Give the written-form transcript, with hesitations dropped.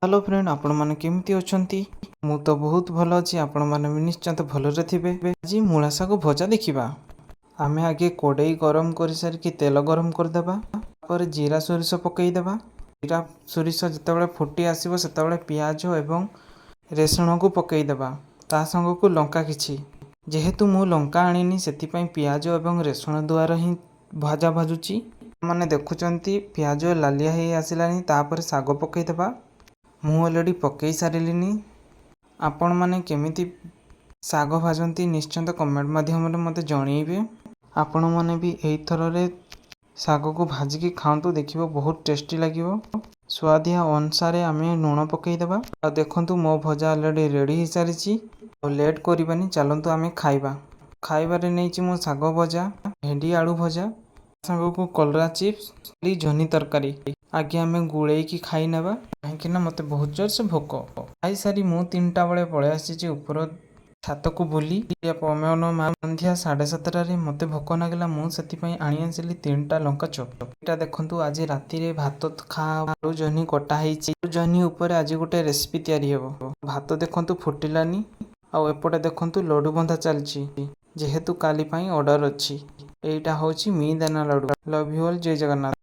Hello friend, आपण मैंने केमती अछंती? मु तो बहुत भल अच्छी। आपण मैंने भी निश्चिंत भलरे थिबे। आज मूला शाग भजा देखिबा। आमे आगे कड़ाई गरम कर सारिकी तेल गरम करदेबा। तापर जीरा सोरिष पकईदेबा। जीरा सोरिष जितेबाला फुटी आसो से पियाज एवं रेसुण को पकईदेबा। ता संग को लंका किछि। जेहेतु मु लंका आनिनी सेतिपई पियाज एवं रेसुण द्वारा ही भाजा भाजुची। माने देखुचंती पियाज लालिया हे आसिलानी। तापर शाग पकईदेबा। मु अलरेडी पकई सारिलिनी। आपण माने केमिति शाग भाजती निश्चिंत कमेंट माध्यम मते जणेबे। आपण माने भी एई थररे शाग को भाजिकी खांतु, देखिबो बहुत टेस्टी लागिबो। स्वादिया अनुसार आमे लूण पकईदेबा। आ देखंतु मो भजा अलरेडी रेडी हो सारिछि। लेट करबानी, चलंतु आमे खाइबा। खाइबारे नैछि मो शाग भजा, भेंडी आलू भजा, संग को कलरा चिप्स, जह्नी तरकारी। आगे आमे गुळेकी खाई नेबा, कहीं मत बहुत जोर से भोक। खाई सारी मु 3टा बेले पलि आसी ऊपर छात को बुली। संध्या 7:30 मत भोक नागिला। मुझे आनी आसली 3टा लंका चप। एटा देखंतु आज राति रे भात खा आलू जह्नी कटा हेछि। जह्नी ऊपर आज गोटे रेसिपी तैयारी हेबो। भात देखंतु फुटिलानी। आ एपटे देखंतु लड्डू बंधा चलछि, जेहेतु काली पई ऑर्डर अछि। एटा होछि mihidana laddu. Love you all, जय जगन्नाथ।